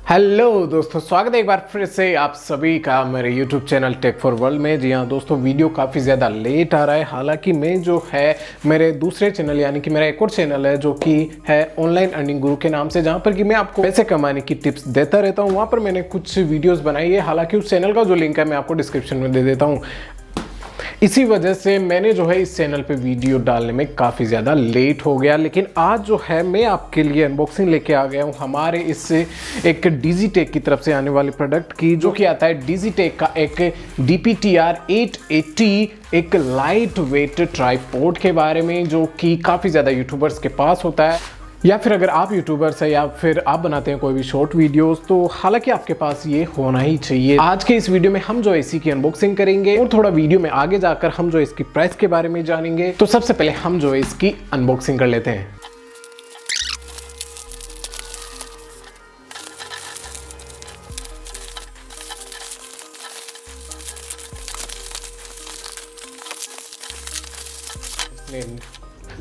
Hello दोस्तों, स्वागत है एक बार फिर से आप सभी का मेरे YouTube channel tech for world में। जी हाँ दोस्तों, वीडियो काफ़ी ज़्यादा लेट आ रहा है। हालांकि मैं जो है मेरे दूसरे चैनल यानी कि मेरा एक और चैनल है जो कि है ऑनलाइन अर्निंग गुरु के नाम से, जहाँ पर कि मैं आपको पैसे कमाने की टिप्स देता रहता हूँ। वहाँ पर मैंने कुछ वीडियोज़ बनाई है। हालांकि उस चैनल का जो लिंक है मैं आपको डिस्क्रिप्शन में दे देता हूँ। इसी वजह से मैंने जो है इस चैनल पे वीडियो डालने में काफ़ी ज़्यादा लेट हो गया, लेकिन आज जो है मैं आपके लिए अनबॉक्सिंग लेके आ गया हूँ हमारे इस एक डिजिटेक की तरफ से आने वाले प्रोडक्ट की, जो कि आता है डिजिटेक का एक DPTR880 एक लाइट वेट ट्राइपॉड के बारे में, जो कि काफ़ी ज़्यादा यूट्यूबर्स के पास होता है। या फिर अगर आप यूट्यूबर्स हैं या फिर आप बनाते हैं कोई भी शॉर्ट वीडियोस, तो हालांकि आपके पास ये होना ही चाहिए। आज के इस वीडियो में हम जो इसी की अनबॉक्सिंग करेंगे और थोड़ा वीडियो में आगे जाकर हम जो इसकी प्राइस के बारे में जानेंगे। तो सबसे पहले हम जो इसकी अनबॉक्सिंग कर लेते हैं।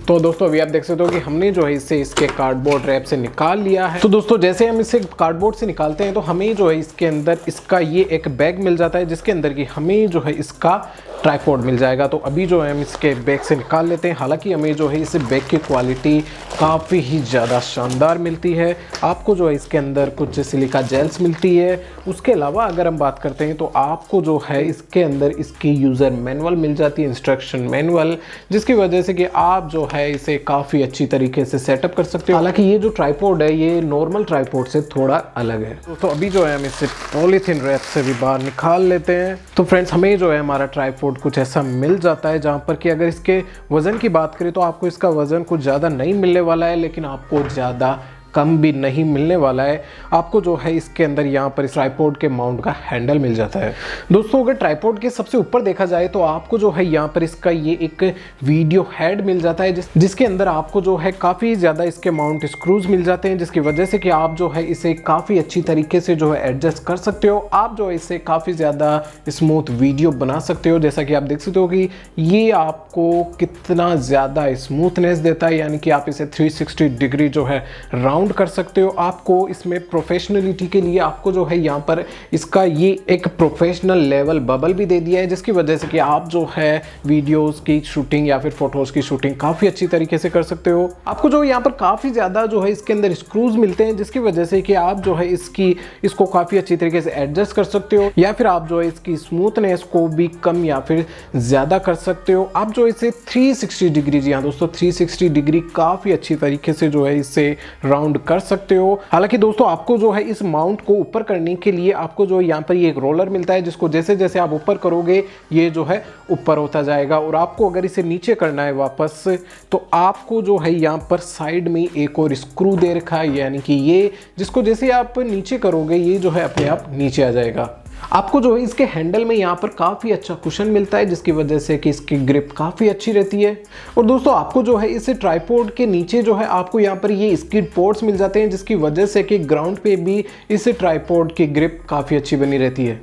तो दोस्तों अभी आप देख सकते हो कि हमने जो है इसे इसके कार्डबोर्ड रैप से निकाल लिया है। तो दोस्तों जैसे हम इसे कार्डबोर्ड से निकालते हैं तो हमें जो है इसके अंदर इसका ये एक बैग मिल जाता है, जिसके अंदर की हमें जो है इसका ट्राइपॉड मिल जाएगा। तो अभी जो है हम इसके बैग से निकाल लेते हैं। हालांकि हमें जो है इस बैग की क्वालिटी काफ़ी ही ज़्यादा शानदार मिलती है। आपको जो है इसके अंदर कुछ सिलिका जेल्स मिलती है। उसके अलावा अगर हम बात करते हैं तो आपको जो है इसके अंदर इसकी यूज़र मैनुअल मिल जाती है, इंस्ट्रक्शन मैनुअल, जिसकी वजह से कि आप जो है इसे काफ़ी अच्छी तरीके से सेटअप कर सकते हो। हालांकि ये जो ट्राइपॉड है ये नॉर्मल ट्राइपॉड से थोड़ा अलग है। तो अभी जो है हम इसे पॉलीथीन रैप से भी बाहर निकाल लेते हैं। तो फ्रेंड्स हमें जो है हमारा ट्राइपॉड कुछ ऐसा मिल जाता है, जहां पर कि अगर इसके वजन की बात करें तो आपको इसका वजन कुछ ज़्यादा नहीं मिलने वाला है, लेकिन आपको ज़्यादा कम भी नहीं मिलने वाला है। आपको जो है इसके अंदर यहाँ पर इस ट्राइपॉड के माउंट का हैंडल मिल जाता है। दोस्तों अगर ट्राइपॉड के सबसे ऊपर देखा जाए तो आपको जो है यहाँ पर इसका ये एक वीडियो हेड मिल जाता है, जिसके अंदर आपको जो है काफ़ी ज़्यादा इसके माउंट स्क्रूज मिल जाते हैं, जिसकी वजह से कि आप जो है इसे काफ़ी अच्छी तरीके से जो है एडजस्ट कर सकते हो। आप जो है इससे काफ़ी ज़्यादा स्मूथ वीडियो बना सकते हो। जैसा कि आप देख सकते हो कि ये आपको कितना ज़्यादा स्मूथनेस देता है, यानी कि आप इसे 360 डिग्री जो है राउंड कर सकते हो। आपको इसमें प्रोफेशनलिटी के लिए आपको जो है यहाँ पर इसका ये एक प्रोफेशनल लेवल बबल भी दे दिया है, जिसकी वजह से कि आप जो है वीडियोस की शूटिंग या फिर फोटोज की शूटिंग काफ़ी अच्छी तरीके से कर सकते हो। आपको जो यहाँ पर काफ़ी ज़्यादा जो है इसके अंदर स्क्रूज मिलते हैं, जिसकी वजह से कि आप जो है इसको काफ़ी अच्छी तरीके से एडजस्ट कर सकते हो, या फिर आप जो है इसकी स्मूथनेस को भी कम या फिर ज़्यादा कर सकते हो। आप जो इसे 360 डिग्री, जी हाँ दोस्तों 360 डिग्री काफ़ी अच्छी तरीके से जो है इसे राउंड कर सकते हो। हालांकि दोस्तों आपको जो है इस माउंट को ऊपर करने के लिए आपको जो यहाँ पर ये एक रोलर मिलता है, जिसको जैसे जैसे आप ऊपर करोगे ये जो है ऊपर होता जाएगा। और आपको अगर इसे नीचे करना है वापस, तो आपको जो है यहाँ पर साइड में एक और स्क्रू दे रखा है, यानी कि ये जिसको जैसे आप नीचे करोगे ये जो है अपने आप नीचे आ जाएगा। आपको जो है इसके हैंडल में यहाँ पर काफ़ी अच्छा कुशन मिलता है, जिसकी वजह से कि इसकी ग्रिप काफ़ी अच्छी रहती है। और दोस्तों आपको जो है इस ट्राइपॉड के नीचे जो है आपको यहाँ पर ये स्किड पोर्ट्स मिल जाते हैं, जिसकी वजह से कि ग्राउंड पे भी इस ट्राइपॉड की ग्रिप काफ़ी अच्छी बनी रहती है।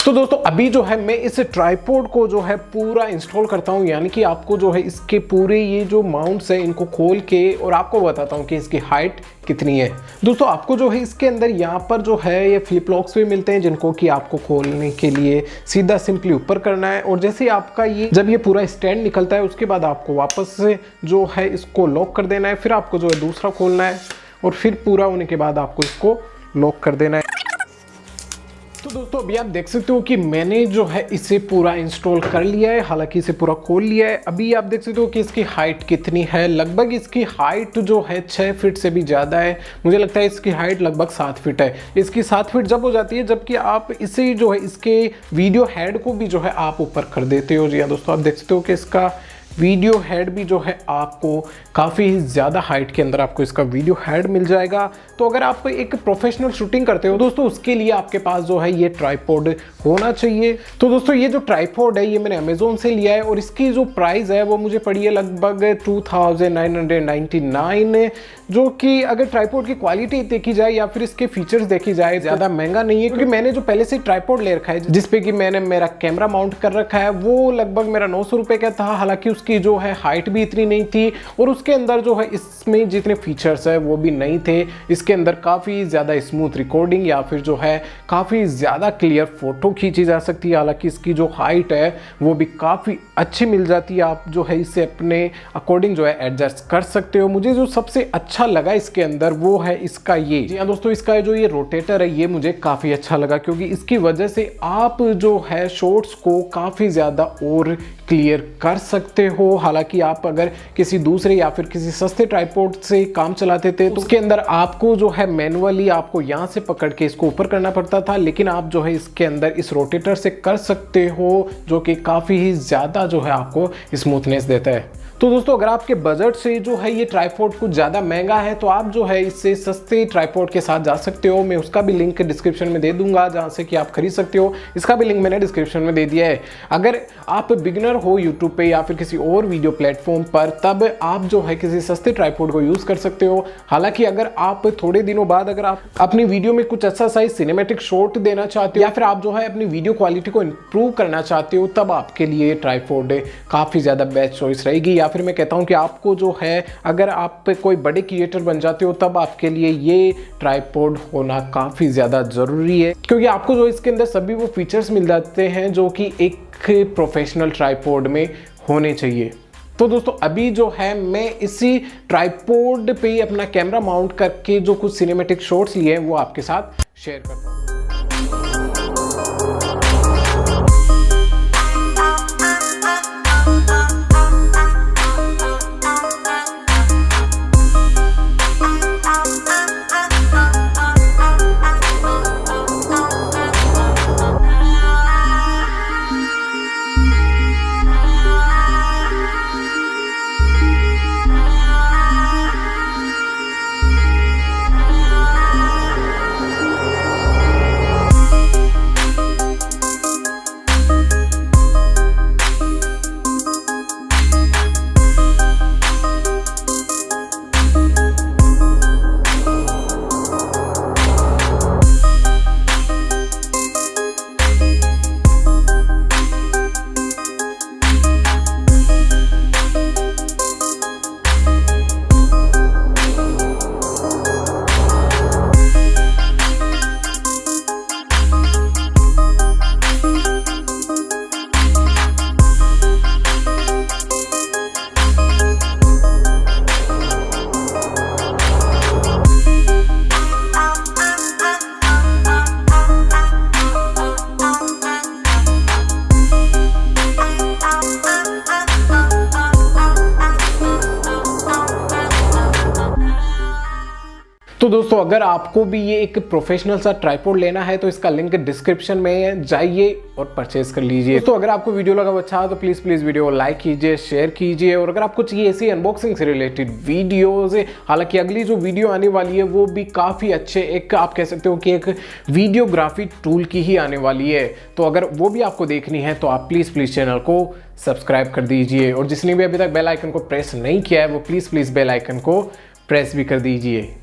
तो दोस्तों अभी जो है मैं इस ट्राइपॉड को जो है पूरा इंस्टॉल करता हूँ, यानी कि आपको जो है इसके पूरे ये जो माउंट्स है इनको खोल के और आपको बताता हूँ कि इसकी हाइट कितनी है। दोस्तों आपको जो है इसके अंदर यहाँ पर जो है ये फ्लिप लॉक्स भी मिलते हैं, जिनको कि आपको खोलने के लिए सीधा सिंपली ऊपर करना है। और जैसे आपका ये जब ये पूरा स्टैंड निकलता है, उसके बाद आपको वापस से जो है इसको लॉक कर देना है। फिर आपको जो है दूसरा खोलना है और फिर पूरा होने के बाद आपको इसको लॉक कर देना है। तो दोस्तों अभी आप देख सकते हो कि मैंने जो है इसे पूरा इंस्टॉल कर लिया है। हालांकि इसे पूरा खोल लिया है। अभी आप देख सकते हो कि इसकी हाइट कितनी है। लगभग इसकी हाइट जो है 6 फीट से भी ज़्यादा है। मुझे लगता है इसकी हाइट लगभग 7 फीट है। इसकी 7 फीट जब हो जाती है जबकि आप इसे जो है इसके वीडियो हेड को भी जो है आप ऊपर कर देते हो। जी हाँ दोस्तों, आप देख सकते हो कि इसका वीडियो हेड भी जो है आपको काफ़ी ज़्यादा हाइट के अंदर आपको इसका वीडियो हेड मिल जाएगा। तो अगर आप एक प्रोफेशनल शूटिंग करते हो दोस्तों, उसके लिए आपके पास जो है ये ट्राइपॉड होना चाहिए। तो दोस्तों ये जो ट्राइपॉड है ये मैंने अमेजोन से लिया है और इसकी जो प्राइस है वो मुझे पड़ी है लगभग 2999, जो कि अगर ट्राइपॉड की क्वालिटी देखी जाए या फिर इसके फीचर्स देखी जाए ज़्यादा महंगा नहीं है, क्योंकि मैंने जो पहले से ट्राइपॉड ले रखा है जिसपे कि मैंने मेरा कैमरा माउंट कर रखा है वो लगभग मेरा 900 रुपये का था। हालांकि उसकी जो है हाइट भी इतनी नहीं थी और उसके अंदर जो है इसमें जितने फीचर्स है वो भी नहीं थे। इसके अंदर काफ़ी ज़्यादा स्मूथ रिकॉर्डिंग या फिर जो है काफ़ी ज़्यादा क्लियर फोटो खींची जा सकती है। हालांकि इसकी जो हाइट है वो भी काफ़ी अच्छी मिल जाती है, आप जो है इसे अपने अकॉर्डिंग जो है एडजस्ट कर सकते हो। मुझे जो सबसे अच्छा लगा इसके अंदर वो है इसका ये, जी हाँ दोस्तों, इसका जो ये रोटेटर है ये मुझे काफ़ी अच्छा लगा, क्योंकि इसकी वजह से आप जो है शॉट्स को काफ़ी ज़्यादा और क्लियर कर सकते हो। हालांकि आप अगर किसी दूसरे या फिर किसी सस्ते ट्राइपॉड से काम चलाते थे तो उसके अंदर आपको जो है मैनुअली आपको यहाँ से पकड़ के इसको ऊपर करना पड़ता था, लेकिन आप जो है इसके अंदर इस रोटेटर से कर सकते हो, जो कि काफ़ी ही ज़्यादा जो है आपको स्मूथनेस देता है। तो दोस्तों अगर आपके बजट से जो है ये ट्राइपॉड कुछ ज़्यादा महंगा है तो आप जो है इससे सस्ते ट्राइपॉड के साथ जा सकते हो। मैं उसका भी लिंक डिस्क्रिप्शन में दे दूंगा जहाँ से कि आप खरीद सकते हो। इसका भी लिंक मैंने डिस्क्रिप्शन में दे दिया है। अगर आप बिगिनर हो यूट्यूब पे या फिर किसी और वीडियो प्लेटफॉर्म पर, तब आप जो है किसी सस्ते ट्राइपॉड को यूज़ कर सकते हो। हालांकि अगर आप थोड़े दिनों बाद अगर आप अपनी वीडियो में कुछ अच्छा साइज सिनेमैटिक शॉट देना चाहते हो या फिर आप जो है अपनी वीडियो क्वालिटी को इंप्रूव करना चाहते हो, तब आपके लिए ट्राइपॉड काफ़ी ज़्यादा बेस्ट चॉइस रहेगी। या फिर मैं कहता हूं कि आपको जो है अगर आप कोई बड़े क्रिएटर बन जाते हो तब आपके लिए ये ट्राइपॉड होना काफ़ी ज़्यादा ज़रूरी है, क्योंकि आपको जो इसके अंदर सभी वो फीचर्स मिल जाते हैं जो कि एक प्रोफेशनल ट्राइपॉड में होने चाहिए। तो दोस्तों अभी जो है मैं इसी ट्राइपॉड पे अपना कैमरा माउंट करके जो कुछ सिनेमैटिक शॉट्स लिए हैं वो आपके साथ शेयर करता हूँ। तो दोस्तों अगर आपको भी ये एक प्रोफेशनल सा ट्राइपॉड लेना है तो इसका लिंक डिस्क्रिप्शन में जाइए और परचेज कर लीजिए। तो अगर आपको वीडियो लगा अच्छा तो प्लीज़ वीडियो लाइक कीजिए, शेयर कीजिए, और अगर आपको चाहिए ऐसी अनबॉक्सिंग से रिलेटेड वीडियोज़, हालांकि अगली जो वीडियो आने वाली है वो भी काफ़ी अच्छे एक आप कह सकते हो कि एक वीडियोग्राफी टूल की ही आने वाली है। तो अगर वो भी आपको देखनी है तो आप प्लीज़ चैनल को सब्सक्राइब कर दीजिए, और जिसने भी अभी तक बेल आइकन को प्रेस नहीं किया है वो प्लीज़ बेल आइकन को प्रेस भी कर दीजिए।